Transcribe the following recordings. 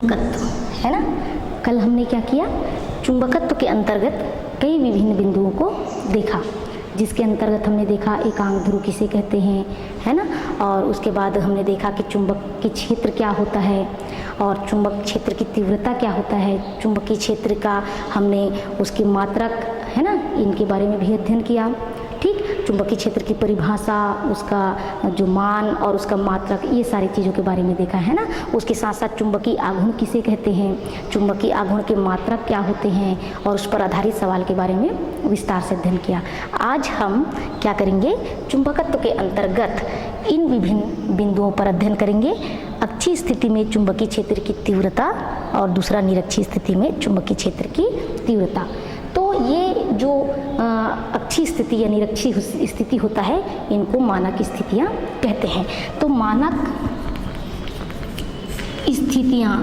चुंबकत्व है ना। कल हमने क्या किया, चुंबकत्व के अंतर्गत कई विभिन्न बिंदुओं को देखा, जिसके अंतर्गत हमने देखा एकांक ध्रुव किसे कहते हैं, है ना। और उसके बाद हमने देखा कि चुंबक के क्षेत्र क्या होता है और चुंबक क्षेत्र की तीव्रता क्या होता है। चुंबकीय क्षेत्र का हमने उसकी मात्रक, है ना, इनके बारे में भी अध्ययन किया। ठीक, चुंबकीय क्षेत्र की परिभाषा, उसका जो मान और उसका मात्रक, ये सारी चीज़ों के बारे में देखा, है ना। उसके साथ साथ चुंबकीय आघूर्ण किसे कहते हैं, चुंबकीय आघूर्ण के मात्रक क्या होते हैं और उस पर आधारित सवाल के बारे में विस्तार से अध्ययन किया। आज हम क्या करेंगे, चुंबकत्व के अंतर्गत इन विभिन्न बिंदुओं पर अध्ययन करेंगे। अक्षीय स्थिति में चुंबकीय क्षेत्र की तीव्रता और दूसरा निरक्षीय स्थिति में चुंबकीय क्षेत्र की तीव्रता। तो ये जो अक्षीय स्थिति या निरक्षीय स्थिति होता है, इनको मानक स्थितियां कहते हैं। तो मानक स्थितियां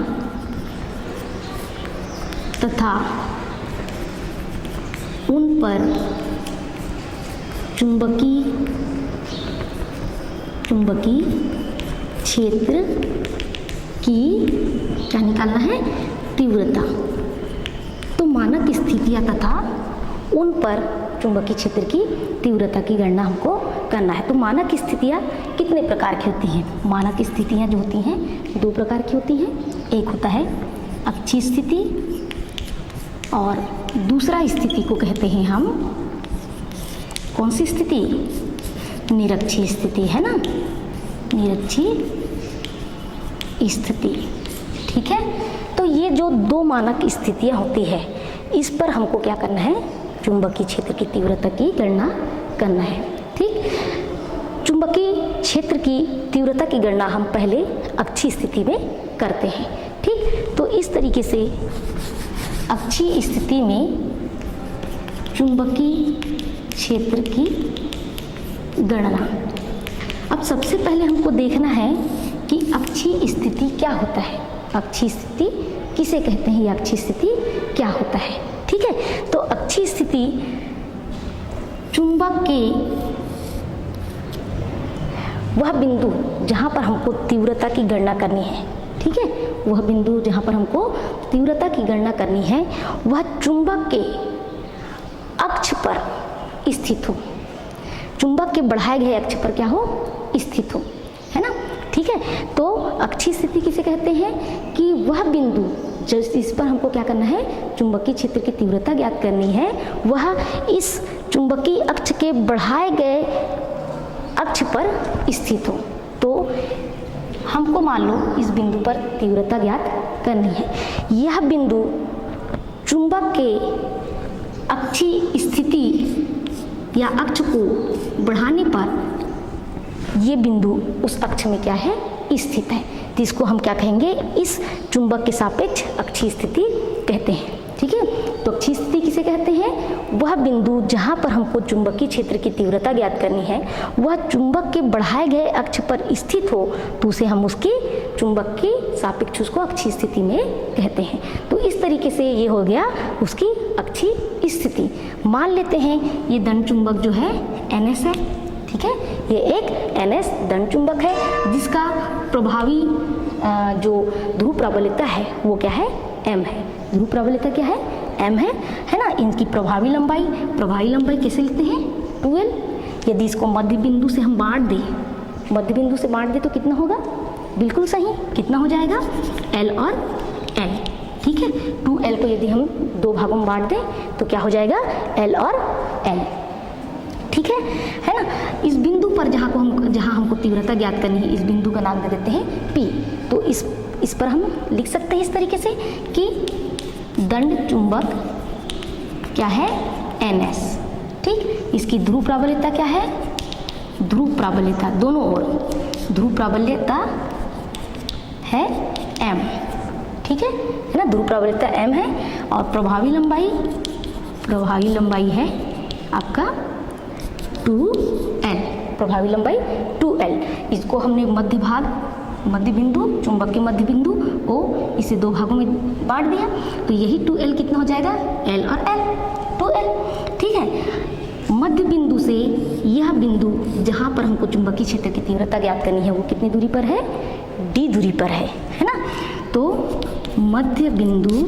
तथा उन पर चुंबकीय क्षेत्र की क्या निकालना है, तीव्रता। तो मानक स्थितियां तथा उन पर चुंबकीय क्षेत्र की तीव्रता की गणना हमको करना है। तो मानक स्थितियां कितने प्रकार की होती हैं? मानक स्थितियां जो होती हैं दो प्रकार की होती हैं। एक होता है अक्षीय स्थिति और दूसरा स्थिति को कहते हैं हम कौन सी स्थिति, निरक्षीय स्थिति, है ना, निरक्षीय स्थिति। ठीक है, तो ये जो दो मानक स्थितियां होती है, इस पर हमको क्या करना है, चुंबकीय क्षेत्र की तीव्रता की गणना करना है। ठीक, चुंबकीय क्षेत्र की तीव्रता की गणना हम पहले अक्षीय स्थिति में करते हैं। ठीक, तो इस तरीके से अक्षीय स्थिति में चुंबकीय क्षेत्र की गणना। अब सबसे पहले हमको देखना है कि अक्षीय स्थिति क्या होता है, अक्षीय स्थिति किसे कहते हैं, या अक्षीय स्थिति क्या होता है। ठीक है, तो अक्षीय स्थिति चुंबक के वह बिंदु जहां पर हमको तीव्रता की गणना करनी है। ठीक है, वह बिंदु जहां पर हमको तीव्रता की गणना करनी है, वह चुंबक के अक्ष पर स्थित हो, चुंबक के बढ़ाए गए अक्ष पर क्या हो, स्थित हो, है ना। ठीक है, तो अक्षीय स्थिति किसे कहते हैं कि वह बिंदु जिस पर हमको क्या करना है, चुंबकीय क्षेत्र की तीव्रता ज्ञात करनी है, वह इस चुंबकीय अक्ष के बढ़ाए गए अक्ष पर स्थित हो। तो हमको मान लो इस बिंदु पर तीव्रता ज्ञात करनी है। यह बिंदु चुंबक के अक्षीय स्थिति या अक्ष को बढ़ाने पर ये बिंदु उस अक्ष में क्या है, स्थित है। तो इसको हम क्या कहेंगे, इस चुंबक के सापेक्ष अक्षीय स्थिति कहते हैं। ठीक है, तो अक्षीय स्थिति किसे कहते हैं, वह बिंदु जहां पर हमको चुंबकीय क्षेत्र की तीव्रता ज्ञात करनी है, वह चुंबक के बढ़ाए गए अक्ष पर स्थित हो, तो उसे हम उसकी चुंबक के सापेक्ष उसको अक्षीय स्थिति में कहते हैं। तो इस तरीके से ये हो गया उसकी अक्षीय स्थिति। मान लेते हैं ये दंड चुंबक जो है NS है। ठीक है, ये एक NS दंड चुंबक है, जिसका प्रभावी जो ध्रुव प्रबलता है वो क्या है, M है। ध्रुव प्रबलता क्या है, M है ना। इनकी प्रभावी लंबाई कैसे लेते हैं, 2L। यदि इसको मध्य बिंदु से हम बांट दें, तो कितना होगा, बिल्कुल सही, कितना हो जाएगा, L और L। ठीक है, 2L को यदि हम दो भागों में बांट दें तो क्या हो जाएगा, L और L। ठीक है ना। इस बिंदु पर जहाँ हमको तीव्रता ज्ञात करनी है, इस बिंदु का नाम दे देते हैं P। तो इस पर हम लिख सकते हैं इस तरीके से कि दंड चुंबक क्या है, NS। ठीक, इसकी ध्रुव प्राबल्यता क्या है, ध्रुव प्राबल्यता दोनों ओर ध्रुव प्राबल्यता है M। ठीक है ना, ध्रुव प्राबल्यता M है और प्रभावी लंबाई है आपका 2L, प्रभावी लंबाई 2L। इसको हमने मध्य बिंदु, चुंबक के मध्य बिंदु को इसे दो भागों में बांट दिया, तो यही 2L कितना हो जाएगा, L और L, 2L। ठीक है, मध्य बिंदु से यह बिंदु जहाँ पर हमको चुंबकीय क्षेत्र की तीव्रता ज्ञात करनी है, वो कितनी दूरी पर है, D दूरी पर है ना। तो मध्य बिंदु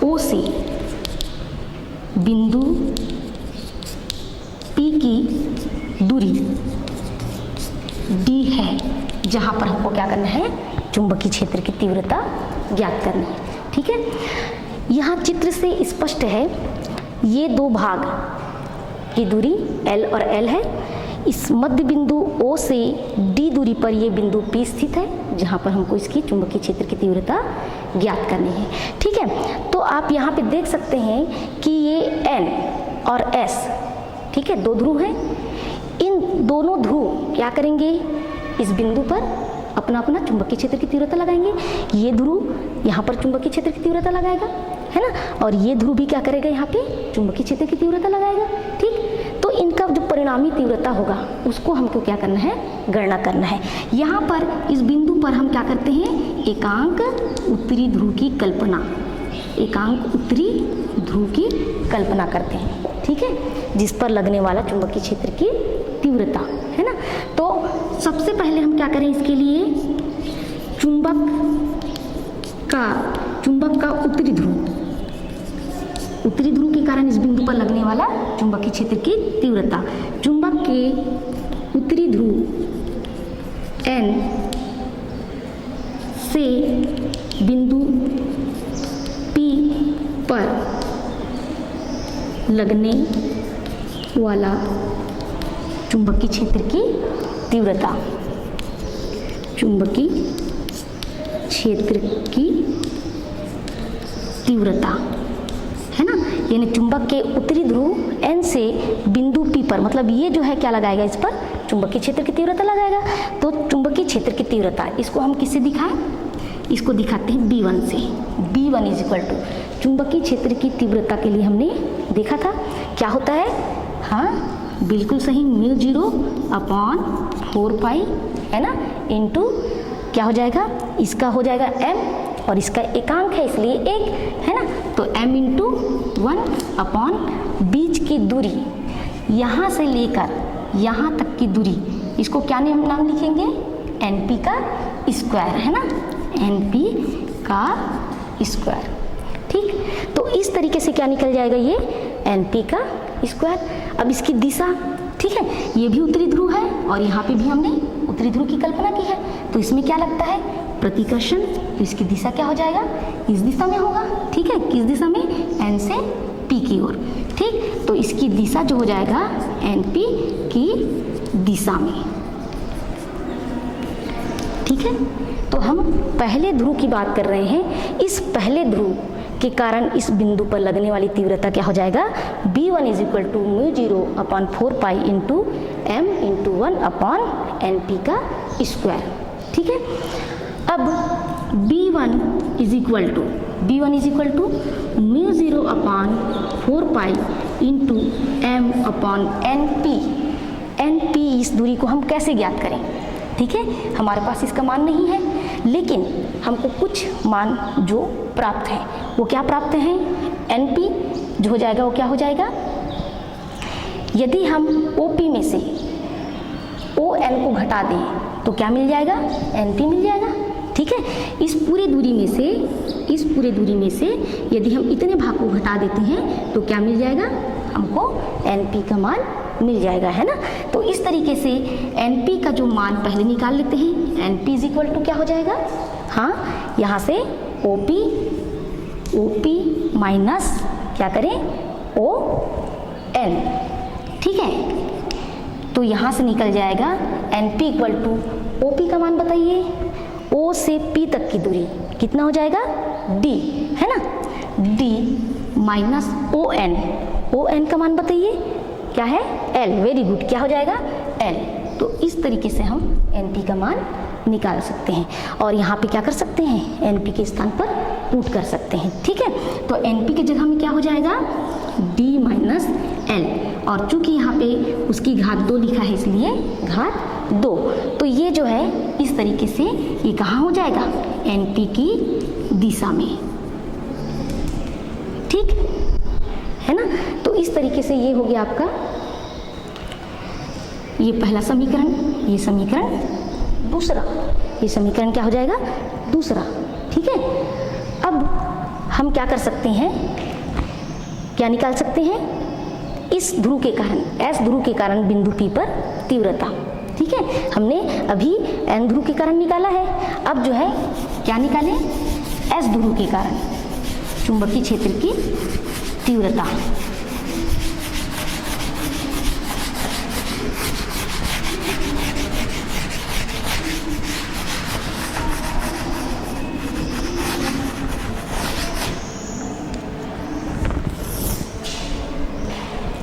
O से बिंदु P की दूरी D है, जहाँ पर हमको क्या करना है, चुंबकीय क्षेत्र की तीव्रता ज्ञात करनी है। ठीक है, यहाँ चित्र से स्पष्ट है, ये दो भाग की दूरी L और L है। इस मध्य बिंदु O से D दूरी पर ये बिंदु P स्थित है, जहाँ पर हमको इसकी चुंबकीय क्षेत्र की तीव्रता ज्ञात करनी है। ठीक है, तो आप यहाँ पे देख सकते हैं कि ये N और S, ठीक है, दो ध्रुव हैं। इन दोनों ध्रुव क्या करेंगे, इस बिंदु पर अपना अपना चुंबकीय क्षेत्र की तीव्रता लगाएंगे। ये ध्रुव यहाँ पर चुंबकीय क्षेत्र की तीव्रता लगाएगा, है ना, और ये ध्रुव भी क्या करेगा, यहाँ पे चुंबकीय क्षेत्र की तीव्रता लगाएगा। ठीक, तो इनका जो परिणामी तीव्रता होगा उसको हमको क्या करना है, गणना करना है। यहाँ पर इस बिंदु पर हम क्या करते हैं, एकांक उत्तरी ध्रुव की कल्पना, एकांक उत्तरी ध्रुव की कल्पना करते हैं। ठीक है, जिस पर लगने वाला चुंबकीय क्षेत्र की तीव्रता, है ना। तो सबसे पहले हम क्या करें, इसके लिए चुंबक का उत्तरी ध्रुव के कारण इस बिंदु पर लगने वाला चुंबकीय क्षेत्र की तीव्रता, चुंबक के उत्तरी ध्रुव N से बिंदु P पर लगने वाला चुंबकीय क्षेत्र की तीव्रता, चुंबकीय क्षेत्र की तीव्रता, है ना, यानी चुंबक के उत्तरी ध्रुव N से बिंदु P पर, मतलब ये जो है क्या लगाएगा, इस पर चुंबकीय क्षेत्र की तीव्रता लगाएगा। तो चुंबकीय क्षेत्र की तीव्रता, इसको हम किससे दिखाएं, इसको दिखाते हैं B1 से। B1 इज इक्वल टू, चुंबकीय क्षेत्र की तीव्रता के लिए हमने देखा था क्या होता है, हाँ बिल्कुल सही, μ0/4π, है ना, इंटू क्या हो जाएगा, इसका हो जाएगा m और इसका एकांक है इसलिए 1, है ना, तो m इंटू 1/, बीच की दूरी यहाँ से लेकर यहाँ तक की दूरी, इसको क्या नाम लिखेंगे, NP का स्क्वायर, है ना, NP का स्क्वायर। ठीक, तो इस तरीके से क्या निकल जाएगा, ये NP का स्क्वायर। अब इसकी दिशा, ठीक है, ये भी उत्तरी ध्रुव है और यहाँ पे भी हमने उत्तरी ध्रुव की कल्पना की है, तो इसमें क्या लगता है, प्रतिकर्षण, तो इसकी दिशा क्या हो जाएगा, इस दिशा में होगा। ठीक है, किस दिशा में, N से P की ओर। ठीक, तो इसकी दिशा जो हो जाएगा NP की दिशा में। ठीक है, तो हम पहले ध्रुव की बात कर रहे हैं। इस पहले ध्रुव के कारण इस बिंदु पर लगने वाली तीव्रता क्या हो जाएगा, B1 is equal to μ0/4π into m into 1/NP का स्क्वायर। ठीक है, अब B1 is equal to μ0/4π into m/NP। NP इस दूरी को हम कैसे ज्ञात करें, ठीक है, हमारे पास इसका मान नहीं है, लेकिन हमको कुछ मान जो प्राप्त है वो क्या प्राप्त हैं, NP जो हो जाएगा वो क्या हो जाएगा, यदि हम OP में से ON को घटा दें तो क्या मिल जाएगा, NP मिल जाएगा। ठीक है, इस पूरे दूरी में से यदि हम इतने भाग को घटा देते हैं तो क्या मिल जाएगा, हमको NP का मान मिल जाएगा, है ना। तो इस तरीके से NP का जो मान पहले निकाल लेते हैं, NP इज इक्वल टू क्या हो जाएगा, हाँ यहाँ से OP माइनस क्या करें, ON। ठीक है, तो यहाँ से निकल जाएगा NP इक्वल टू OP का मान बताइए, O से P तक की दूरी कितना हो जाएगा, D, है ना, D माइनस ON का मान बताइए क्या है, L। वेरी गुड, क्या हो जाएगा, L। तो इस तरीके से हम NP का मान निकाल सकते हैं और यहाँ पे क्या कर सकते हैं, NP के स्थान पर पुट कर सकते हैं। ठीक है, तो NP की जगह में क्या हो जाएगा, D माइनस L, और चूंकि यहाँ पे उसकी घात 2 लिखा है इसलिए घात 2, तो ये जो है इस तरीके से ये कहाँ हो जाएगा, NP की दिशा में। ठीक है ना, तो इस तरीके से ये हो गया आपका ये पहला समीकरण, ये समीकरण दूसरा, ये समीकरण क्या हो जाएगा, दूसरा। ठीक है, अब हम क्या कर सकते हैं, क्या निकाल सकते हैं, इस ध्रुव के कारण, एस ध्रुव के कारण बिंदु P पर तीव्रता। ठीक है, हमने अभी एन ध्रुव के कारण निकाला है, अब जो है क्या निकालें, एस ध्रुव के कारण चुंबकीय क्षेत्र की तीव्रता।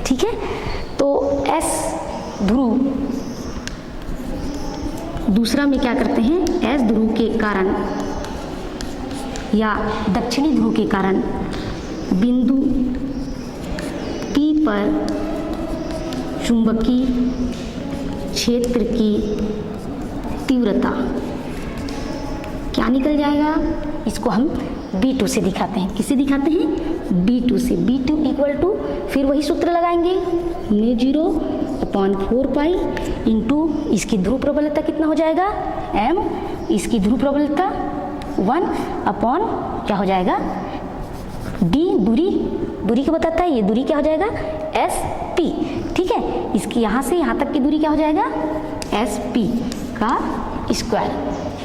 ठीक है, तो एस ध्रुव, दूसरा में क्या करते हैं, एस ध्रुव के कारण या दक्षिणी ध्रुव के कारण बिंदु P पर चुंबकीय क्षेत्र की तीव्रता क्या निकल जाएगा, इसको हम B2 से दिखाते हैं। किससे दिखाते हैं, B2 से। B2 इक्वल टू, फिर वही सूत्र लगाएंगे, μ0/4π इंटू इसकी ध्रुव प्रबलता कितना हो जाएगा, m, इसकी ध्रुव प्रबलता 1 क्या हो जाएगा, d, दूरी क्या बताता है, ये दूरी क्या हो जाएगा, SP। ठीक है, इसकी यहाँ से यहाँ तक की दूरी क्या हो जाएगा, SP का स्क्वायर।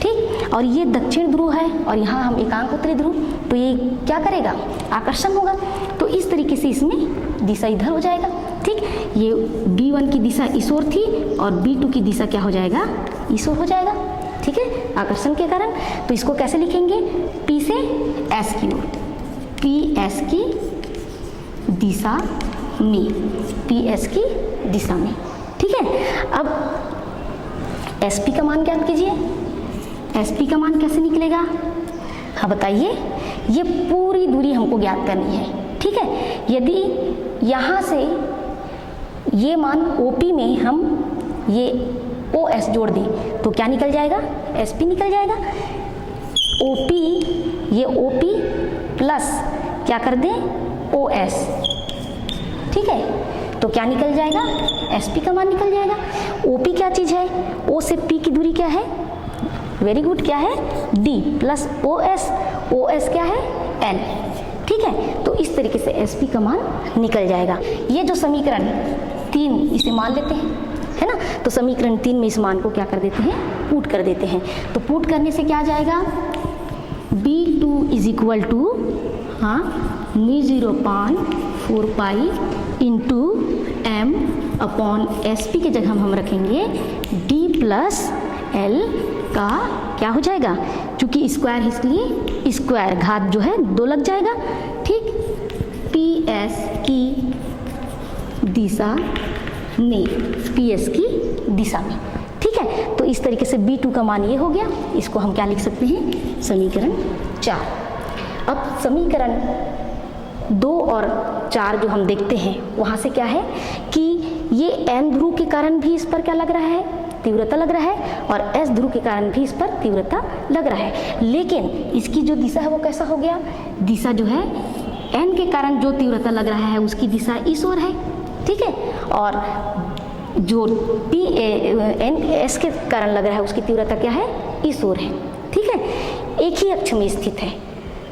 ठीक, और ये दक्षिण ध्रुव है और यहाँ हम एकांक उत्तरी ध्रुव, तो ये क्या करेगा, आकर्षण होगा, तो इस तरीके से इसमें दिशा इधर हो जाएगा। ठीक, ये B1 की दिशा इस ओर थी और B2 की दिशा क्या हो जाएगा, इस ओर हो जाएगा। ठीक है, आकर्षण के कारण। तो इसको कैसे लिखेंगे, P से S की ओर, PS की दिशा में, PS की दिशा में। ठीक है, अब SP का मान ज्ञात कीजिए, SP का मान कैसे निकलेगा, हाँ बताइए, ये पूरी दूरी हमको ज्ञात करनी है। ठीक है, यदि यहाँ से ये मान OP में हम ये OS जोड़ दें तो क्या निकल जाएगा, SP निकल जाएगा। OP, ये OP प्लस क्या कर दें, OS। ठीक है, तो क्या निकल जाएगा, SP का मान निकल जाएगा। OP क्या चीज़ है, O से P की दूरी क्या है, वेरी गुड, क्या है, D प्लस OS क्या है, L। ठीक है, तो इस तरीके से SP का मान निकल जाएगा। ये जो समीकरण 3 इसे मान लेते हैं, है ना, तो समीकरण 3 में इस मान को क्या कर देते हैं, पुट कर देते हैं। तो पुट करने से क्या आ जाएगा, B2 इज इक्वल टू, हाँ, μ0/4π इंटू m/SP के जगह हम रखेंगे D प्लस L का क्या हो जाएगा, क्योंकि स्क्वायर इसलिए स्क्वायर, घात जो है 2 लग जाएगा। ठीक, PS की दिशा में, PS की दिशा में। ठीक है, तो इस तरीके से B2 का मान ये हो गया, इसको हम क्या लिख सकते हैं, समीकरण 4। अब समीकरण 2 और 4 जो हम देखते हैं वहाँ से क्या है कि ये N ध्रुव के कारण भी इस पर क्या लग रहा है, तीव्रता लग रहा है, और S ध्रुव के कारण भी इस पर तीव्रता लग रहा है, लेकिन इसकी जो दिशा है वो कैसा हो गया, दिशा जो है N के कारण जो तीव्रता लग रहा है उसकी दिशा इस ओर है। ठीक है, और जो S के कारण लग रहा है उसकी तीव्रता क्या है, इस ओर है। ठीक है, एक ही अक्ष में स्थित है,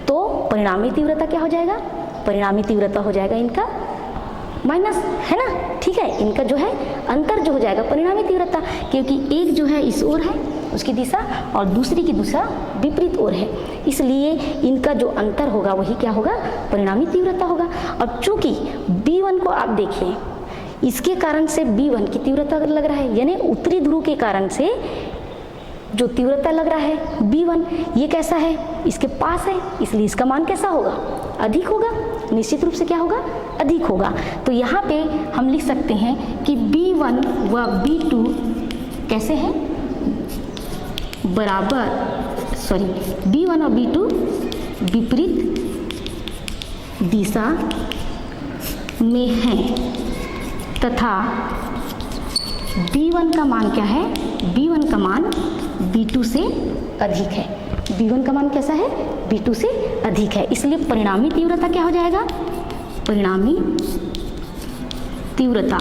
तो परिणामी तीव्रता क्या हो जाएगा, परिणामी तीव्रता हो जाएगा इनका माइनस, है ना। ठीक है, इनका जो है अंतर जो हो जाएगा परिणामी तीव्रता, क्योंकि एक जो है इस ओर है उसकी दिशा और दूसरी की दिशा विपरीत ओर है, इसलिए इनका जो अंतर होगा वही क्या होगा, परिणामी तीव्रता होगा। और चूंकि B1 को आप देखिए, इसके कारण से B1 की तीव्रता लग रहा है, यानी उत्तरी ध्रुव के कारण से जो तीव्रता लग रहा है B1, ये कैसा है, इसके पास है, इसलिए इसका मान कैसा होगा, अधिक होगा, निश्चित रूप से क्या होगा, अधिक होगा। तो यहाँ पे हम लिख सकते हैं कि B1 व B2 कैसे हैं, बराबर, B1 और B2 विपरीत दिशा में हैं, तथा B1 का मान क्या है, B1 का मान B2 से अधिक है। B1 का मान कैसा है, B2 से अधिक है, इसलिए परिणामी तीव्रता क्या हो जाएगा, परिणामी तीव्रता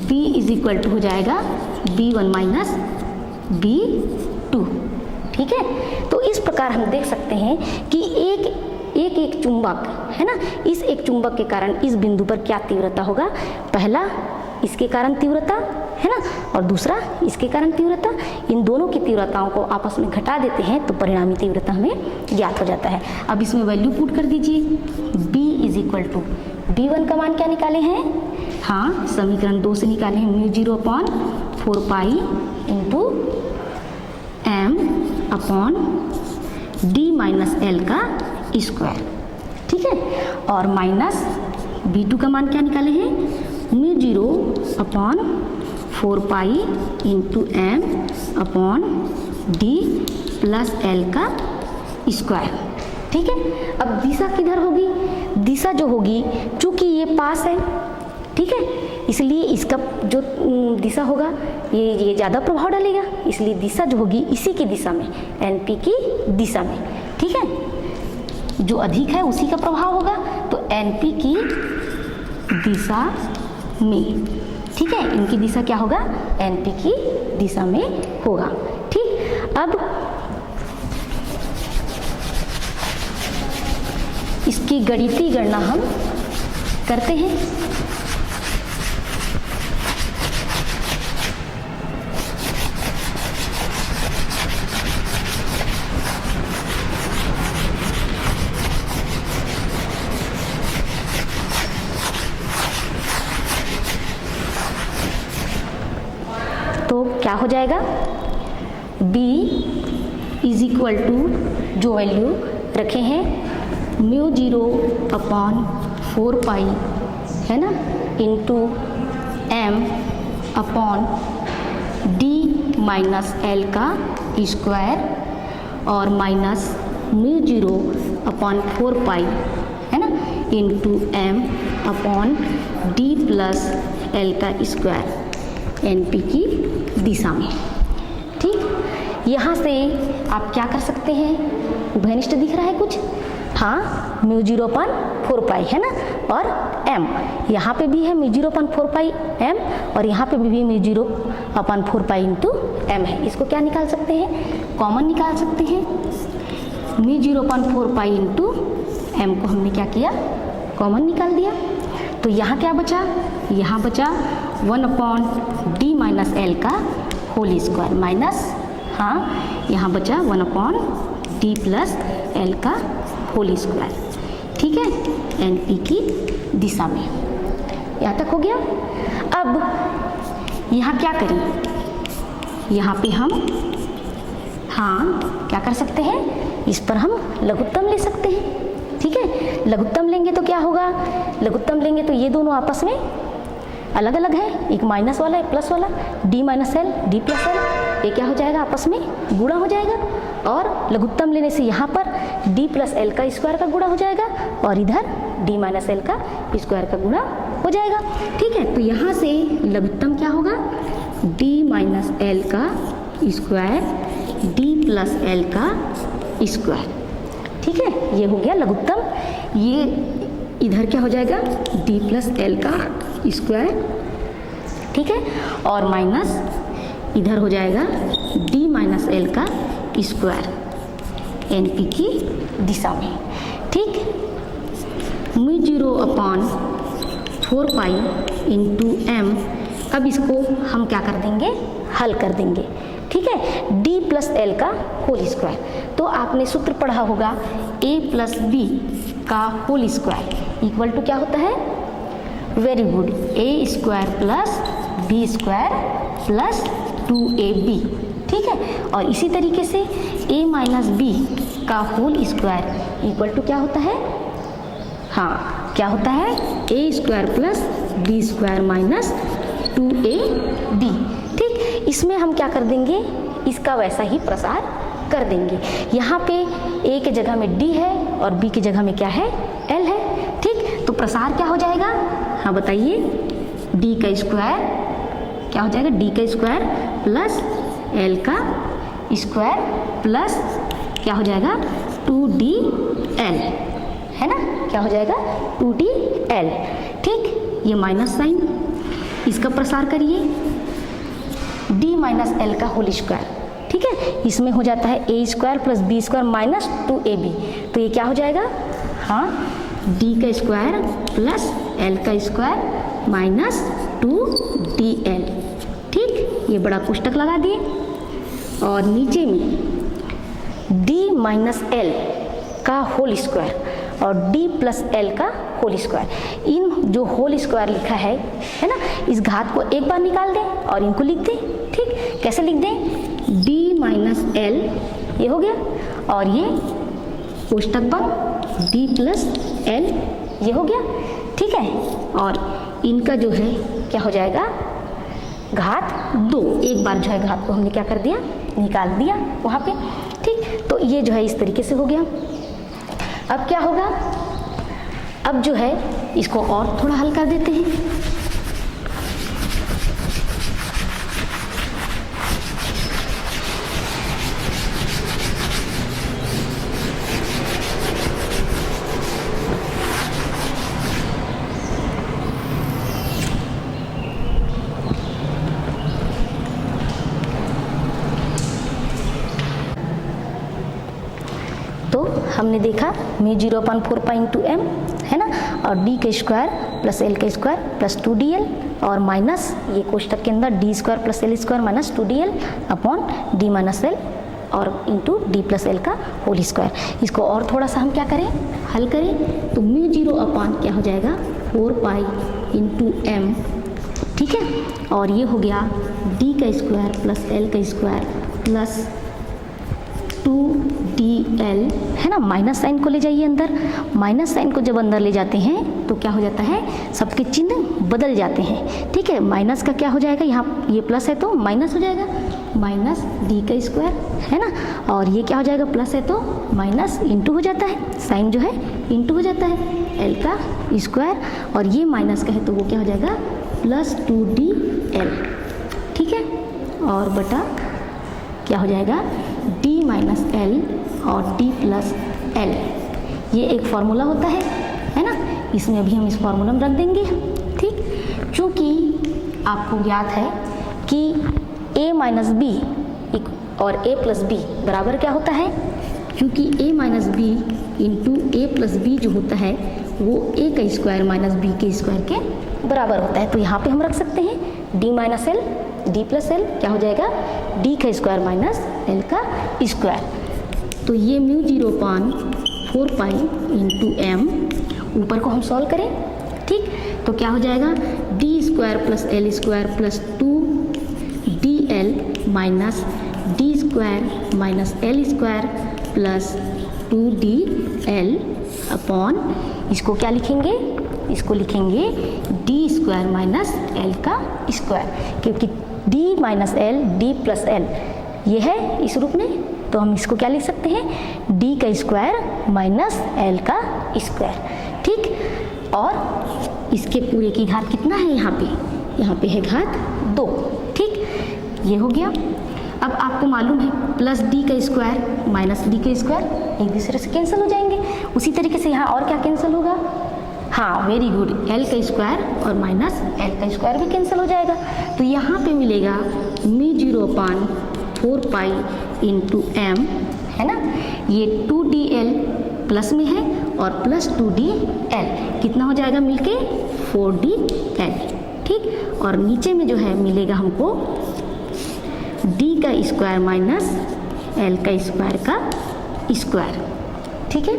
B इज इक्वल टू हो जाएगा B1 माइनस B2। ठीक है, तो इस प्रकार हम देख सकते हैं कि एक चुंबक है ना, इस एक चुंबक के कारण इस बिंदु पर क्या तीव्रता होगा, पहला इसके कारण तीव्रता है ना, और दूसरा इसके कारण तीव्रता। इन दोनों की तीव्रताओं को आपस में घटा देते हैं तो परिणामी तीव्रता हमें ज्ञात हो जाता है। अब इसमें वैल्यू पुट कर दीजिए, B = B1 का मान क्या निकाले हैं, हाँ समीकरण 2 से निकाले हैं, μ0/4π m/d - l का स्क्वायर। ठीक है, और माइनस B2 का मान क्या निकाले हैं, μ0/4π m/d + l का स्क्वायर। ठीक है, अब दिशा किधर होगी, दिशा जो होगी चूंकि ये पास है, ठीक है, इसलिए इसका जो दिशा होगा ये ज़्यादा प्रभाव डालेगा, इसलिए दिशा जो होगी इसी की दिशा में, NP की दिशा में। ठीक है, जो अधिक है उसी का प्रभाव होगा, तो NP की दिशा में। ठीक है, इनकी दिशा क्या होगा, NP की दिशा में होगा। ठीक, अब इसकी गणितीय गणना हम करते हैं। तो क्या हो जाएगा, B = जो वैल्यू रखे हैं μ0/4π है ना इंटू m/d - l का स्क्वायर, और माइनस μ0/4π है ना इंटू m/d + l का स्क्वायर NP की दिशा में। ठीक, यहाँ से आप क्या कर सकते हैं, उभयनिष्ठ दिख रहा है कुछ, हाँ μ0/4π है ना, और m यहाँ पे भी है μ0/4π m, और यहाँ पे भी μ0/4π इंटू m है। इसको क्या निकाल सकते हैं, कॉमन निकाल सकते हैं। μ0/4π इंटू m को हमने क्या किया, कॉमन निकाल दिया, तो यहाँ क्या बचा, यहाँ बचा 1/d - l का होल स्क्वायर, माइनस हाँ यहाँ बचा 1/d + l का होल स्क्वायर। ठीक है, NP की दिशा में। यहाँ तक हो गया। अब यहाँ क्या करें, यहाँ पे हम हाँ क्या कर सकते हैं, इस पर हम लघुत्तम ले सकते हैं। ठीक है, लघुत्तम लेंगे तो क्या होगा, लघुत्तम लेंगे तो ये दोनों आपस में अलग अलग है, एक माइनस वाला एक प्लस वाला, d - l d + l, ये क्या हो जाएगा, आपस में गुणा हो जाएगा, और लघुत्तम लेने से यहाँ पर d + l का स्क्वायर का गुणा हो जाएगा, और इधर d - l का स्क्वायर का गुणा हो जाएगा। ठीक है, तो यहाँ से लघुत्तम क्या होगा, d - l का स्क्वायर d + l का स्क्वायर। ठीक है, ये हो गया लघुत्तम, ये इधर क्या हो जाएगा, d + l का स्क्वायर। ठीक है, और माइनस इधर हो जाएगा d - l का स्क्वायर NP की दिशा में। ठीक, μ0/4π इंटू m, अब इसको हम क्या कर देंगे, हल कर देंगे। ठीक है, d + l का होल स्क्वायर, तो आपने सूत्र पढ़ा होगा a + b का होल स्क्वायर इक्वल टू क्या होता है, very good, a² + b² + 2ab। ठीक है, और इसी तरीके से a - b का होल स्क्वायर इक्वल टू क्या होता है, हाँ क्या होता है, a² + b² - 2ab। ठीक, इसमें हम क्या कर देंगे, इसका वैसा ही प्रसार कर देंगे। यहाँ पे a के जगह में d है और b की जगह में क्या है, l है। ठीक, तो प्रसार क्या हो जाएगा, हाँ बताइए, d का स्क्वायर क्या हो जाएगा, d का स्क्वायर प्लस l का स्क्वायर प्लस क्या हो जाएगा, 2dl है ना, क्या हो जाएगा 2dl। ठीक, ये माइनस साइन, इसका प्रसार करिए, d - l का होल स्क्वायर ठीक है, इसमें हो जाता है A square plus B square minus 2ab, तो ये क्या हो जाएगा, हाँ, डी का स्क्वायर प्लस एल का स्क्वायर माइनस 2dl। ठीक, ये बड़ा कोष्टक लगा दिए और नीचे में d माइनस एल का होल स्क्वायर और d प्लस एल का होल स्क्वायर, इन जो होल स्क्वायर लिखा है ना, इस घात को एक बार निकाल दें और इनको लिख दें। ठीक, कैसे लिख दें, d माइनस एल ये हो गया और ये कोष्टक बंद d प्लस एल ये हो गया। ठीक है, और इनका जो है क्या हो जाएगा, घात 2, एक बार जो है घात को हमने क्या कर दिया, निकाल दिया वहाँ पे। ठीक, तो ये जो है इस तरीके से हो गया। अब क्या होगा, अब जो है इसको और थोड़ा हल कर देते हैं। तो हमने देखा μ0/4π×m है ना, और d का स्क्वायर प्लस l का स्क्वायर प्लस 2dl और माइनस ये कोष्टक के अंदर d square plus l square minus 2dl upon d minus l और इंटू d प्लस l का होल स्क्वायर। इसको और थोड़ा सा हम क्या करें, हल करें, तो μ0 क्या हो जाएगा 4π×m। ठीक है, और ये हो गया d का स्क्वायर प्लस l का स्क्वायर प्लस 2dl है ना, माइनस साइन को ले जाइए अंदर, माइनस साइन को जब अंदर ले जाते हैं तो क्या हो जाता है, सबके चिन्ह बदल जाते हैं। ठीक है, माइनस का क्या हो जाएगा, यहाँ ये प्लस है तो माइनस हो जाएगा, माइनस d का स्क्वायर है ना, और ये क्या हो जाएगा, प्लस है तो माइनस इंटू हो जाता है, साइन जो है इंटू हो जाता है, l का स्क्वायर, और ये माइनस का है तो वो क्या हो जाएगा प्लस 2dl। ठीक है, और बटा क्या हो जाएगा d माइनस एल और d प्लस एल, ये एक फॉर्मूला होता है ना, इसमें अभी हम इस फॉर्मूला में रख देंगे। ठीक, चूँकि आपको ज्ञात है कि a माइनस बी और a प्लस बी बराबर क्या होता है, क्योंकि a minus B into A plus B जो होता है वो a का स्क्वायर माइनस बी के स्क्वायर के बराबर होता है। तो यहाँ पे हम रख सकते हैं d minus L d plus L क्या हो जाएगा, d का स्क्वायर माइनस l का स्क्वायर। तो ये μ0/4π×m, ऊपर को हम सॉल्व करें। ठीक, तो क्या हो जाएगा d square plus L square plus 2dl minus d square minus L square plus 2dl upon, इसको क्या लिखेंगे, इसको लिखेंगे d स्क्वायर माइनस एल का स्क्वायर, क्योंकि d minus L d plus L ये है इस रूप में, तो हम इसको क्या लिख सकते हैं, d का स्क्वायर माइनस एल का स्क्वायर। ठीक, और इसके पूरे की घात कितना है, यहाँ पे है घात 2। ठीक, ये हो गया। अब आपको मालूम है प्लस d का स्क्वायर माइनस d का स्क्वायर एक दूसरे से कैंसिल हो जाएंगे, उसी तरीके से यहाँ और क्या कैंसिल होगा, हाँ वेरी गुड, l का स्क्वायर और माइनस l का स्क्वायर भी कैंसिल हो जाएगा। तो यहाँ पे मिलेगा μ0/4π×m है ना, ये 2dl प्लस में है और प्लस 2dl कितना हो जाएगा मिलके 4dl। ठीक, और नीचे में जो है मिलेगा हमको d का स्क्वायर माइनस l का स्क्वायर का स्क्वायर। ठीक है,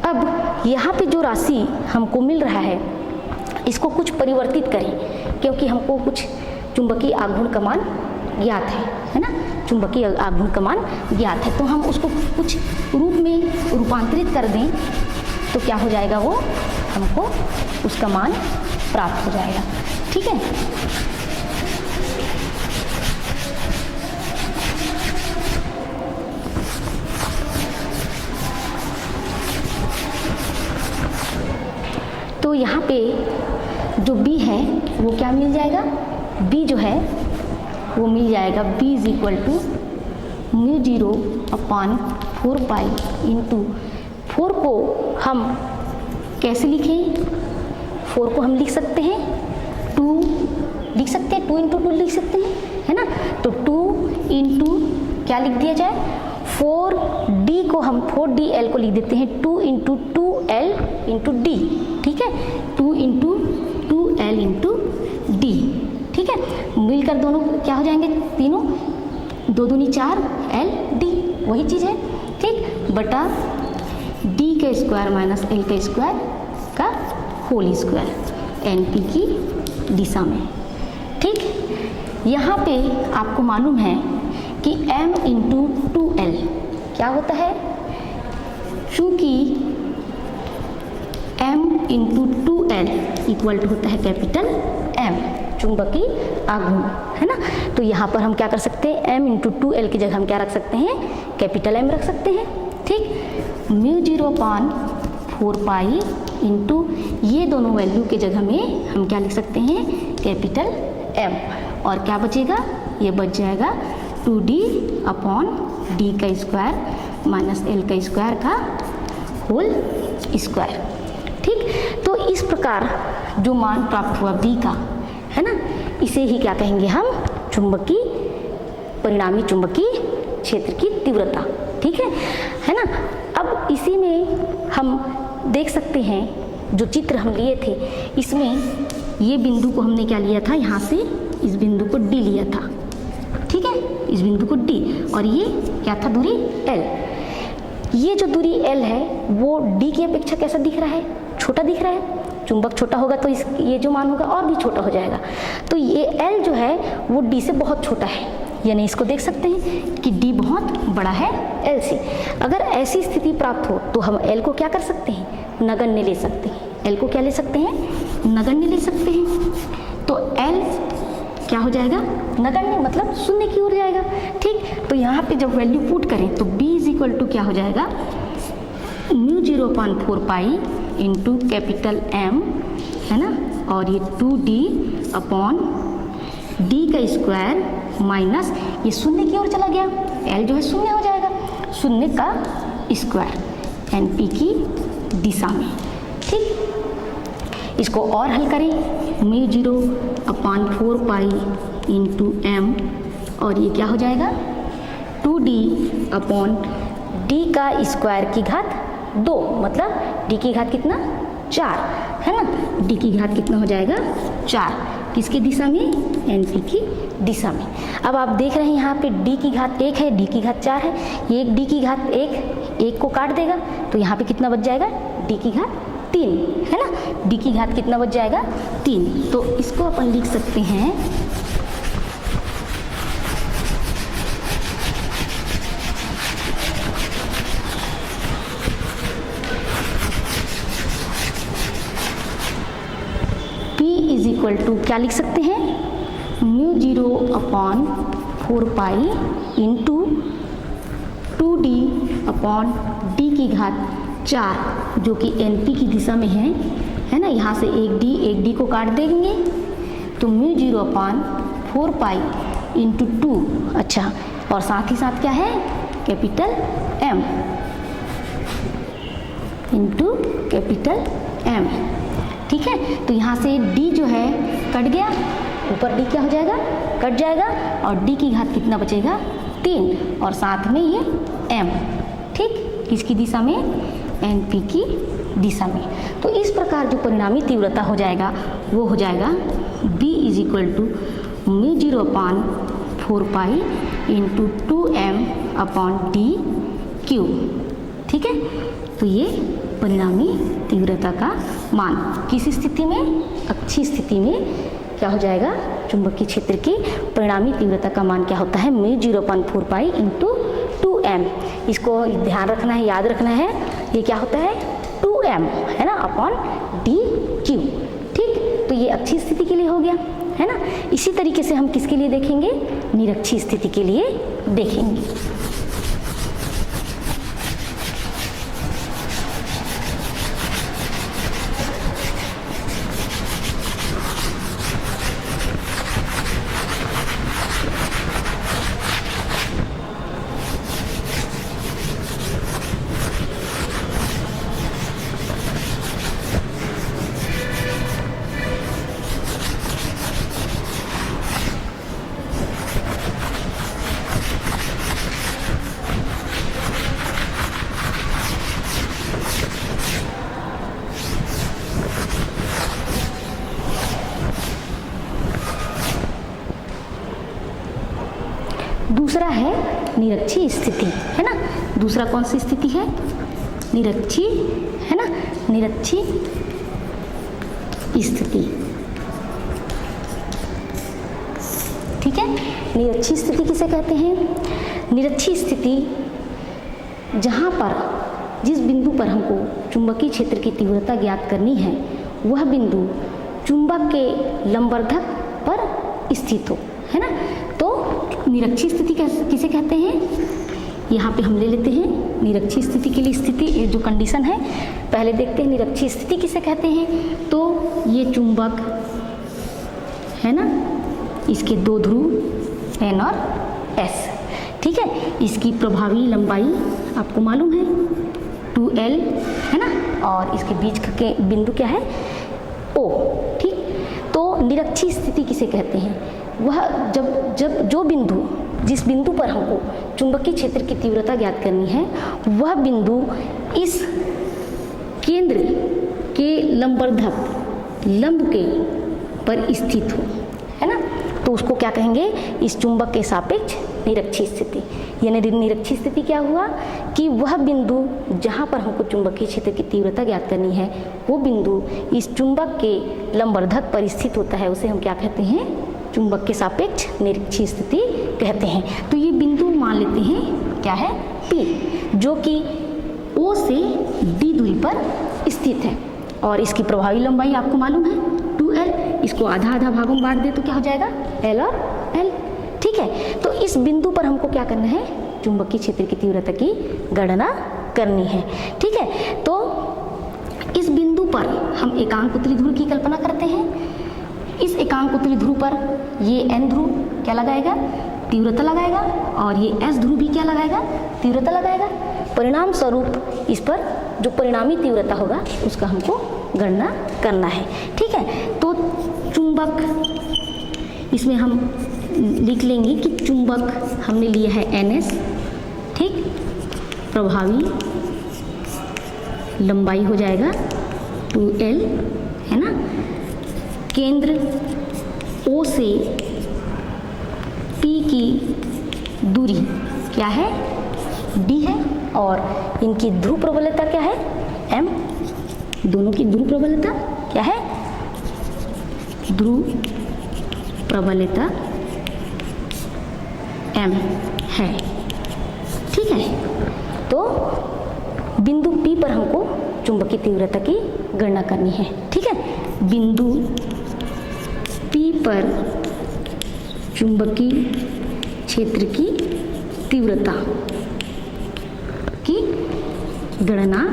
अब यहाँ पे जो राशि हमको मिल रहा है इसको कुछ परिवर्तित करें, क्योंकि हमको कुछ चुंबकीय आघूर्ण का मान ज्ञात है ना, चुंबकीय आघूर्ण का मान ज्ञात है, तो हम उसको कुछ रूप में रूपांतरित कर दें तो क्या हो जाएगा, वो हमको उसका मान प्राप्त हो जाएगा। ठीक है, तो यहाँ पे जो b है वो क्या मिल जाएगा, b जो है वो मिल जाएगा b इज इक्वल टू μ0/4π×, 4 को हम कैसे लिखें, 4 को हम लिख सकते हैं 2 लिख सकते हैं, 2 × 2 लिख सकते हैं है ना, तो 2 इंटू क्या लिख दिया जाए, 4D को हम 4DL को लिख देते हैं 2 इंटू 2L इंटू डी, ठीक है, 2 इंटू 2L इंटू डी, ठीक है। मिलकर दोनों क्या हो जाएंगे, तीनों 2 दूनी 4 L D वही चीज़ है, ठीक, बटा D का स्क्वायर माइनस L का स्क्वायर का होल स्क्वायर NP की दिशा में, ठीक। यहाँ पे आपको मालूम है कि m इंटू 2L क्या होता है, चूँकि m into 2L equal to होता है कैपिटल M, चुंबकीय आघूर्ण, है ना। तो यहाँ पर हम क्या कर सकते हैं, m इंटू 2L की जगह हम क्या रख सकते हैं, कैपिटल M रख सकते हैं, ठीक। म्यू 0/4 पाई इंटू ये दोनों वैल्यू के जगह में हम क्या लिख सकते हैं, कैपिटल M, और क्या बचेगा, ये बच जाएगा 2D अपॉन D का स्क्वायर माइनस L का स्क्वायर का होल स्क्वायर, ठीक। तो इस प्रकार जो मान प्राप्त हुआ B का, है ना, इसे ही क्या कहेंगे हम, चुंबकीय परिणामी चुंबकीय क्षेत्र की तीव्रता, ठीक है ना। अब इसी में हम देख सकते हैं जो चित्र हम लिए थे, इसमें ये बिंदु को हमने क्या लिया था, यहाँ से इस बिंदु को D लिया था, ठीक है, इस बिंदु को D, और ये क्या था, दूरी L। ये जो दूरी L है वो D की अपेक्षा कैसा दिख रहा है, छोटा दिख रहा है। चुंबक छोटा होगा तो ये जो मान होगा और भी छोटा हो जाएगा। तो ये L जो है वो D से बहुत छोटा है, यानी इसको देख सकते हैं कि D बहुत बड़ा है L से। अगर ऐसी स्थिति प्राप्त हो तो हम L को क्या कर सकते हैं, नगण्य ले सकते हैं। L को क्या ले सकते हैं, नगण्य ले सकते हैं। तो L क्या हो जाएगा, नगण्य, मतलब शून्य की ओर जाएगा, ठीक। तो यहाँ पे जब वैल्यू पुट करें तो B इज इक्वल टू क्या हो जाएगा, mu 0/4 pi into capital M, है ना, और ये 2D अपॉन D का स्क्वायर माइनस ये शून्य की ओर चला गया, L जो है शून्य हो जाएगा, शून्य का स्क्वायर NP की दिशा में, ठीक। इसको और हल करें, म्यू 0/4 पाई इंटू M, और ये क्या हो जाएगा, 2D अपॉन D का स्क्वायर की घात 2, मतलब D की घात कितना, 4, है ना। D की घात कितना हो जाएगा, 4, किसकी दिशा में, NP की दिशा में। अब आप देख रहे हैं यहाँ पे D की घात 1 है, D की घात 4 है, ये एक D की घात 1 को काट देगा तो यहाँ पे कितना बच जाएगा, D की घात 3, है ना। D की घात कितना बच जाएगा, 3। तो इसको अपन लिख सकते हैं इज इक्वल टू क्या लिख सकते हैं, mu 0/4 pi into 2D upon D की घात 4, जो कि NP की दिशा में है ना। यहाँ से एक D को काट देंगे तो म्यू 0/4 पाई इंटू 2, अच्छा, और साथ ही साथ क्या है, capital M into capital M, ठीक है। तो यहाँ से D जो है कट गया, ऊपर D क्या हो जाएगा, कट जाएगा, और D की घात कितना बचेगा, 3, और साथ में ये M, ठीक, किसकी दिशा में, NP की दिशा में। तो इस प्रकार जो परिणामी तीव्रता हो जाएगा वो हो जाएगा B is equal to mu 0/4 pi into 2M upon D Q, ठीक है। तो ये परिणामी तीव्रता का मान किस स्थिति में, अक्षीय स्थिति में क्या हो जाएगा, चुंबकीय क्षेत्र की परिणामी तीव्रता का मान क्या होता है, म्यू 0/4 पाई इंटू 2M। इसको ध्यान रखना है, याद रखना है, ये क्या होता है, 2M, है ना, अपॉन D क्यू, ठीक। तो ये अक्षीय स्थिति के लिए हो गया, है ना। इसी तरीके से हम किसके लिए देखेंगे, निरक्षीय स्थिति के लिए देखेंगे। दूसरा है निरक्षीय स्थिति, है ना। दूसरा कौन सी स्थिति है? निरक्षीय, है ना, निरक्षीय स्थिति। ठीक है, निरक्षीय स्थिति किसे कहते हैं? निरक्षीय स्थिति जहाँ पर जिस बिंदु पर हमको चुंबकीय क्षेत्र की तीव्रता ज्ञात करनी है वह बिंदु चुंबक के लंबवर्धक पर स्थित हो, है ना। तो निरक्षीय स्थिति किसे कहते हैं? यहाँ पे हम ले लेते हैं निरक्षीय स्थिति के लिए स्थिति जो कंडीशन है, पहले देखते हैं निरक्षीय स्थिति किसे कहते हैं। तो ये चुंबक है ना, इसके दो ध्रुव N और S, ठीक है। इसकी प्रभावी लंबाई आपको मालूम है 2L, है ना, और इसके बीच के बिंदु क्या है? O, ठीक। तो निरक्षीय स्थिति किसे कहते हैं? वह जब जो बिंदु, जिस बिंदु पर हमको चुंबकीय क्षेत्र की तीव्रता ज्ञात करनी है वह बिंदु इस केंद्र के लंबवर्धक लंब के पर स्थित हो, है ना, तो उसको क्या कहेंगे? इस चुंबक के सापेक्ष निरक्षीय स्थिति। यानी निरक्षीय स्थिति क्या हुआ कि वह बिंदु जहाँ पर हमको चुंबकीय क्षेत्र की तीव्रता ज्ञात करनी है वो बिंदु इस चुंबक के लंबवर्धक पर स्थित होता है, उसे हम क्या कहते हैं? चुंबक के सापेक्ष निरक्षीय स्थिति कहते हैं। तो ये बिंदु मान लेते हैं क्या है? P, जो कि O से D दूरी पर स्थित है और इसकी प्रभावी लंबाई आपको मालूम है 2L। इसको आधा आधा भागों में बांट दे तो क्या हो जाएगा? L और L, ठीक है। तो इस बिंदु पर हमको क्या करना है? चुंबकीय क्षेत्र की तीव्रता की गणना करनी है, ठीक है। तो इस बिंदु पर हम एकांक उत्तरी ध्रुव की कल्पना करते हैं। इस एकांक उत्तरी ध्रुव पर ये N ध्रुव क्या लगाएगा? तीव्रता लगाएगा, और ये S ध्रुव भी क्या लगाएगा? तीव्रता लगाएगा। परिणाम स्वरूप इस पर जो परिणामी तीव्रता होगा उसका हमको गणना करना है, ठीक है। तो चुंबक, इसमें हम लिख लेंगे कि चुंबक हमने लिया है NS, ठीक। प्रभावी लंबाई हो जाएगा 2L, है ना। केंद्र O से P की दूरी क्या है? D है, और इनकी ध्रुव प्रबलता क्या है? M। दोनों की ध्रुव प्रबलता क्या है? ध्रुव प्रबलता M है, ठीक है। तो बिंदु P पर हमको चुंबकीय तीव्रता की गणना करनी है, ठीक है। बिंदु P पर चुंबकीय क्षेत्र की तीव्रता की गणना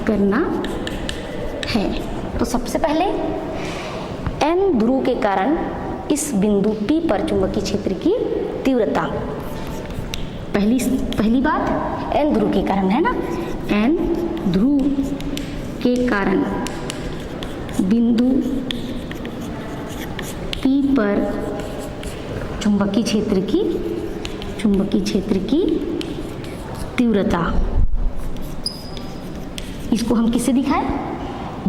करना है। तो सबसे पहले N ध्रुव के कारण इस बिंदु P पर चुंबकीय क्षेत्र की तीव्रता, पहली बात N ध्रुव के कारण, है ना। N ध्रुव के कारण बिंदु P पर चुंबकीय क्षेत्र की तीव्रता, इसको हम किससे दिखाएं?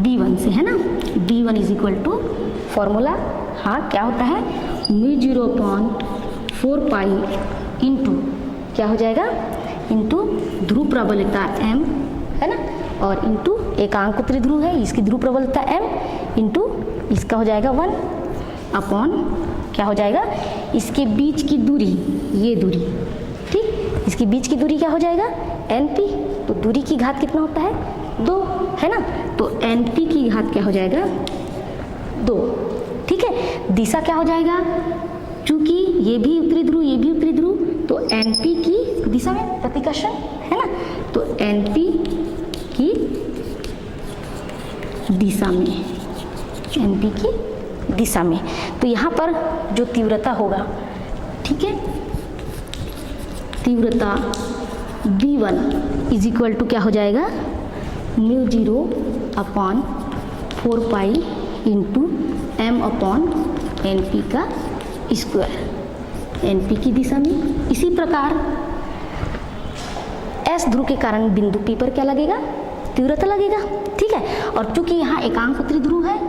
B1 से, है ना। B1 is equal to formula, हाँ, क्या होता है? μ0/4 पाई इंटू क्या हो जाएगा? इंटू ध्रुव प्रबलता M, है ना, और इंटू एकांक उत्तरी ध्रुव है, इसकी ध्रुव प्रबलता M, इंटू इसका हो जाएगा 1 अपॉन क्या हो जाएगा? इसके बीच की दूरी, ये दूरी, ठीक, इसकी बीच की दूरी क्या हो जाएगा? NP। तो दूरी की घात कितना होता है? 2, है ना। तो NP की घात क्या हो जाएगा? 2, ठीक है। दिशा क्या हो जाएगा? चूंकि ये भी उत्तरी ध्रुव, ये भी उत्तरी ध्रुव, तो NP की दिशा में प्रतिकर्षण, है ना। तो NP की दिशा में, NP की दिशा में, तो यहाँ पर जो तीव्रता होगा, ठीक है, तीव्रता B1 इज इक्वल टू क्या हो जाएगा? μ0/4 pi into M upon NP का स्क्वायर, NP की दिशा में। इसी प्रकार S ध्रुव के कारण बिंदु P पर क्या लगेगा? तीव्रता लगेगा, ठीक है। और चूंकि यहाँ एकांक उत्तरी ध्रुव है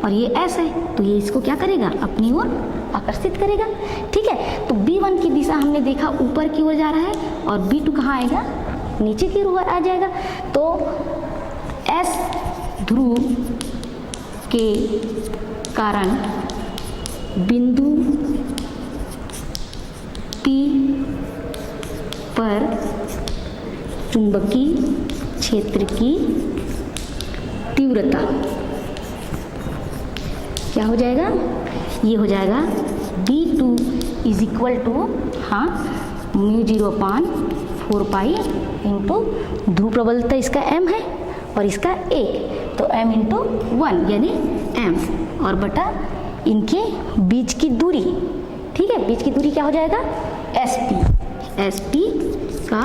और ये S है, तो ये इसको क्या करेगा, अपनी ओर आकर्षित करेगा। ठीक है, तो B1 की दिशा हमने देखा ऊपर की ओर जा रहा है और B2 कहाँ आएगा, नीचे की ओर आ जाएगा। तो S ध्रुव के कारण बिंदु P पर चुंबकीय क्षेत्र की तीव्रता क्या हो जाएगा, ये हो जाएगा B2 is equal to μ0/4π into ध्रुव प्रबलता इसका m है और इसका 1, तो m इंटू 1 यानी m और बटा इनके बीच की दूरी। ठीक है, बीच की दूरी क्या हो जाएगा, SP का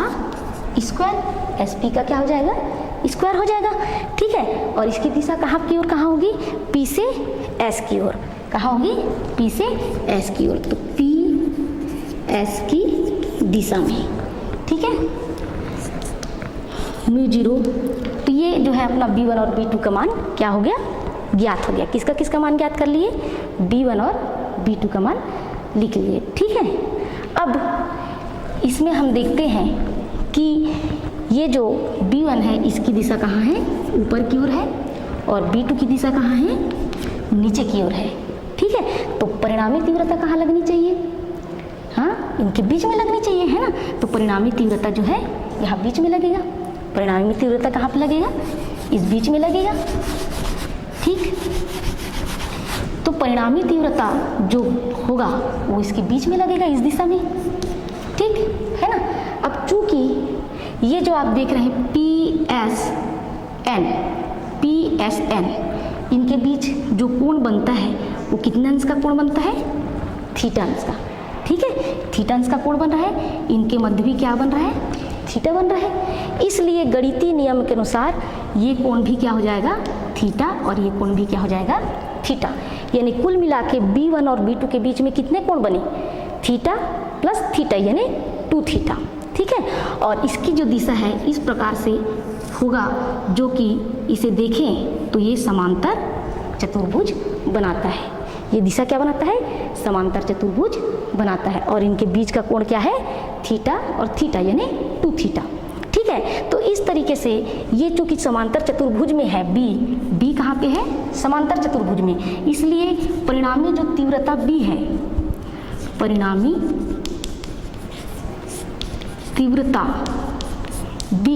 स्क्वायर, SP का क्या हो जाएगा, स्क्वायर हो जाएगा। ठीक है, और इसकी दिशा कहाँ की ओर, कहाँ होगी, P से S की ओर, कहाँ होगी, P से S की ओर, तो P S की दिशा में। ठीक है, μ0, तो ये जो है अपना B1 और B2 का मान क्या हो गया, ज्ञात हो गया। किसका किसका मान ज्ञात कर लिए, B1 और B2 का मान लिख लिए। ठीक है, अब इसमें हम देखते हैं कि ये जो B1 है इसकी दिशा कहाँ है, ऊपर की ओर है, और B2 की दिशा कहाँ है, नीचे की ओर है। ठीक है, तो परिणामी तीव्रता कहाँ लगनी चाहिए, हाँ, इनके बीच में लगनी चाहिए, है ना। तो परिणामी तीव्रता जो है यहाँ बीच में लगेगा। परिणामी तीव्रता कहाँ पे लगेगा, इस बीच में लगेगा। ठीक, तो परिणामी तीव्रता जो होगा वो इसके बीच में लगेगा, इस दिशा में। ठीक है ना। अब चूंकि ये जो आप देख रहे हैं PSN, इनके बीच जो कोण बनता है वो कितने अंश का कोण बनता है, थीटा अंश का। ठीक है, थीटा अंश का कोण बन रहा है, इनके मध्य भी क्या बन रहा है, थीटा बन रहा है। इसलिए गणितीय नियम के अनुसार ये कोण भी क्या हो जाएगा, थीटा, और ये कोण भी क्या हो जाएगा, थीटा। यानी कुल मिला के B1 और B2 के बीच में कितने कोण बने, थीटा प्लस थीटा यानी 2 थीटा। ठीक है, और इसकी जो दिशा है इस प्रकार से होगा, जो कि इसे देखें तो ये समांतर चतुर्भुज बनाता है। ये दिशा क्या बनाता है, समांतर चतुर्भुज बनाता है, और इनके बीच का कोण क्या है, थीटा और थीटा यानी 2 थीटा। ठीक है, तो इस तरीके से ये चूंकि समांतर चतुर्भुज में है, B कहाँ पे है, समांतर चतुर्भुज में, इसलिए परिणामी जो तीव्रता B है, परिणामी तीव्रता B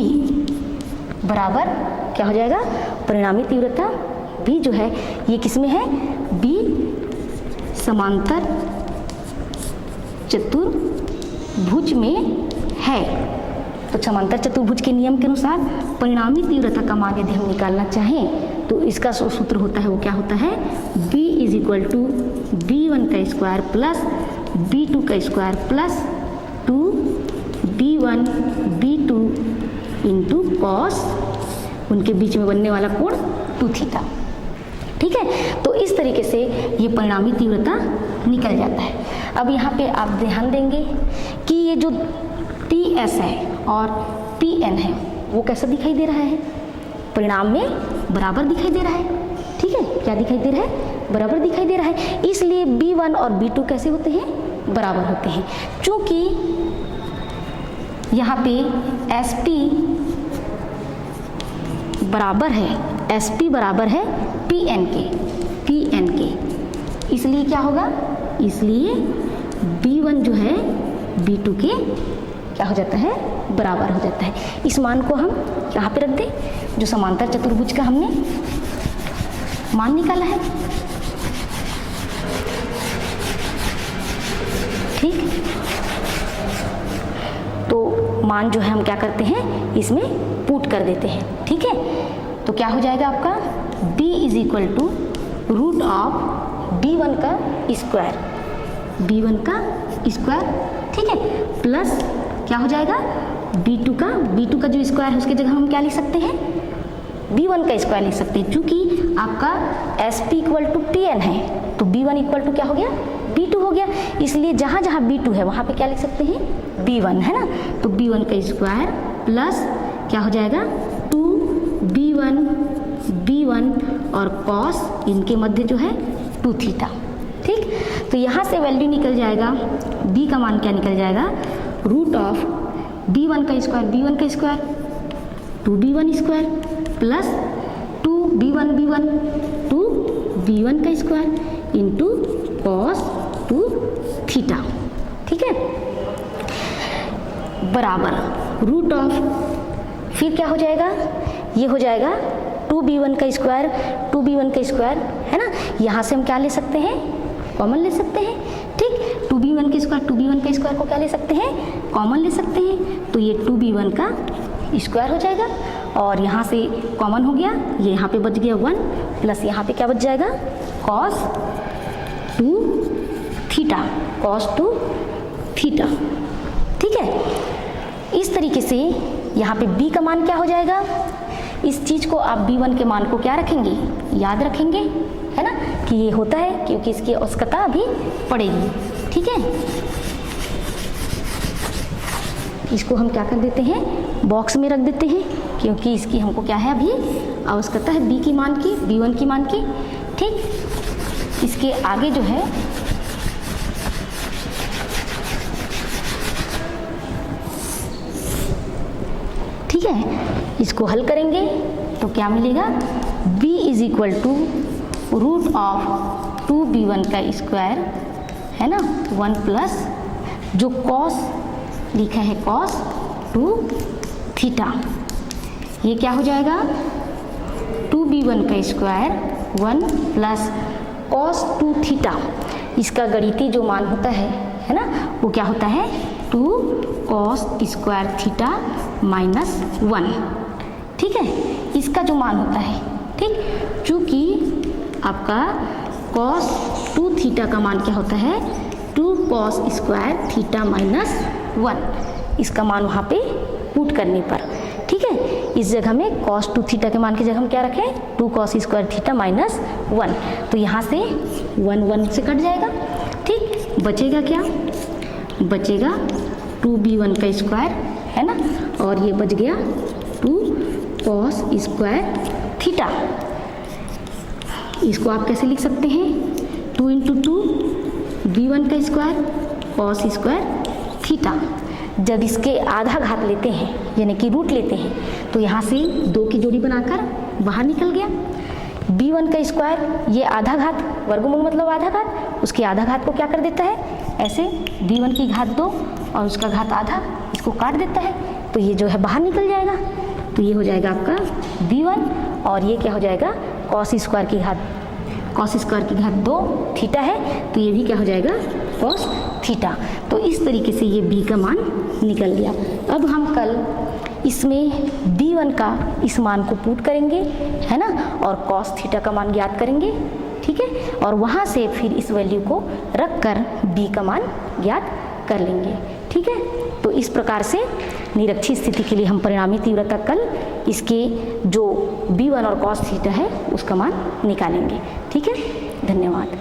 बराबर क्या हो जाएगा, परिणामी तीव्रता B जो है ये किस में है, B समांतर चतुर्भुज में है। तो समांतर चतुर्भुज के नियम के अनुसार परिणामी तीव्रता का मान यदि हम निकालना चाहें तो इसका सूत्र होता है, वो क्या होता है, B is equal to B1 का स्क्वायर प्लस B2 का square plus 2B1 B2 into cos, उनके बीच में बनने वाला कोण 2 थीटा। ठीक है, तो इस तरीके से ये परिणामी तीव्रता निकल जाता है। अब यहाँ पे आप ध्यान देंगे कि ये जो PS है और PN है वो कैसा दिखाई दे रहा है, परिणाम में बराबर दिखाई दे रहा है। ठीक है, क्या दिखाई दे रहा है, बराबर दिखाई दे रहा है। इसलिए B1 और B2 कैसे होते हैं, बराबर होते हैं। चूँकि यहाँ पे SP बराबर है, SP बराबर है PN के, इसलिए क्या होगा, इसलिए B1 जो है B2 के क्या हो जाता है, बराबर हो जाता है। इस मान को हम यहाँ पे रख दें, जो समांतर चतुर्भुज का हमने मान निकाला है। ठीक, तो मान जो है हम क्या करते हैं, इसमें पुट कर देते हैं। ठीक है, तो क्या हो जाएगा आपका, B is equal to root of B1 का स्क्वायर, B1 का स्क्वायर। ठीक है, प्लस क्या हो जाएगा, B2 का जो स्क्वायर है उसकी जगह हम क्या लिख सकते हैं, B1 का स्क्वायर लिख सकते हैं। चूंकि आपका SP इक्वल टू PN है तो B1 इक्वल टू क्या हो गया, B2 हो गया। इसलिए जहाँ जहाँ B2 है वहाँ पे क्या लिख सकते हैं, B1, है ना। तो B1 का स्क्वायर प्लस क्या हो जाएगा, 2B1 और कॉस इनके मध्य जो है 2 थीटा। ठीक, तो यहाँ से वैल्यू निकल जाएगा, b का मान क्या निकल जाएगा, रूट ऑफ b1 का square 2b1 square plus 2b1 2b1 का स्क्वायर इंटू कॉस 2 थीटा। ठीक है, बराबर रूट ऑफ, फिर क्या हो जाएगा, ये हो जाएगा 2b1 का स्क्वायर है ना, यहाँ से हम क्या ले सकते हैं, कॉमन ले सकते हैं। ठीक, 2b1 का स्क्वायर को क्या ले सकते हैं, कॉमन ले सकते हैं, तो ये 2b1 का स्क्वायर हो जाएगा और यहाँ से कॉमन हो गया, ये यहाँ पे बच गया 1 प्लस यहाँ पे क्या बच जाएगा, cos 2 थीटा। ठीक है, इस तरीके से यहाँ पे b का मान क्या हो जाएगा, इस चीज़ को आप b1 के मान को क्या रखेंगे, याद रखेंगे, है ना, कि ये होता है, क्योंकि इसकी आवश्यकता अभी पड़ेगी। ठीक है, इसको हम क्या कर देते हैं, बॉक्स में रख देते हैं, क्योंकि इसकी हमको क्या है, अभी आवश्यकता है b b1 की मान की। ठीक, इसके आगे जो है ठीक है, इसको हल करेंगे तो क्या मिलेगा, b is equal to root of 2b1 का स्क्वायर है ना, 1 प्लस जो कॉस लिखा है cos 2 थीटा, ये क्या हो जाएगा, 2b1 का स्क्वायर 1 प्लस cos 2 थीटा, इसका गणितीय जो मान होता है ना, वो क्या होता है, 2 cos स्क्वायर थीटा माइनस 1। ठीक है, इसका जो मान होता है, ठीक, चूँकि आपका cos 2 थीटा का मान क्या होता है, 2 cos स्क्वायर थीटा माइनस 1, इसका मान वहाँ पे पुट करने पर, ठीक है, इस जगह में cos 2 थीटा के मान की जगह हम क्या रखें, 2 cos स्क्वायर थीटा माइनस 1, तो यहाँ से 1 से कट जाएगा। ठीक, बचेगा क्या, बचेगा 2b1 का स्क्वायर है ना, और ये बच गया 2 cos स्क्वायर थीटा। इसको आप कैसे लिख सकते हैं, 2 इंटू 2 b1 का स्क्वायर cos स्क्वायर थीटा। जब इसके आधा घात लेते हैं यानी कि रूट लेते हैं, तो यहाँ से 2 की जोड़ी बनाकर बाहर निकल गया। b1 का स्क्वायर, ये आधा घात, वर्गमूल मतलब आधा घात, उसके आधा घात को क्या कर देता है, ऐसे b1 की घात 2 और उसका घात आधा, इसको काट देता है, तो ये जो है बाहर निकल जाएगा, तो ये हो जाएगा आपका b1 और ये क्या हो जाएगा, cos स्क्वायर की घात 2 थीटा है, तो ये भी क्या हो जाएगा, cos थीटा। तो इस तरीके से ये b का मान निकल गया। अब हम कल इसमें b1 का इस मान को पुट करेंगे, है ना, और cos थीटा का मान ज्ञात करेंगे। ठीक है, और वहाँ से फिर इस वैल्यू को रख कर b का मान ज्ञात कर लेंगे। ठीक है, तो इस प्रकार से निरक्षी स्थिति के लिए हम परिणामी तीव्रता कल इसके जो b1 और cos थीटा है उसका मान निकालेंगे। ठीक है, धन्यवाद।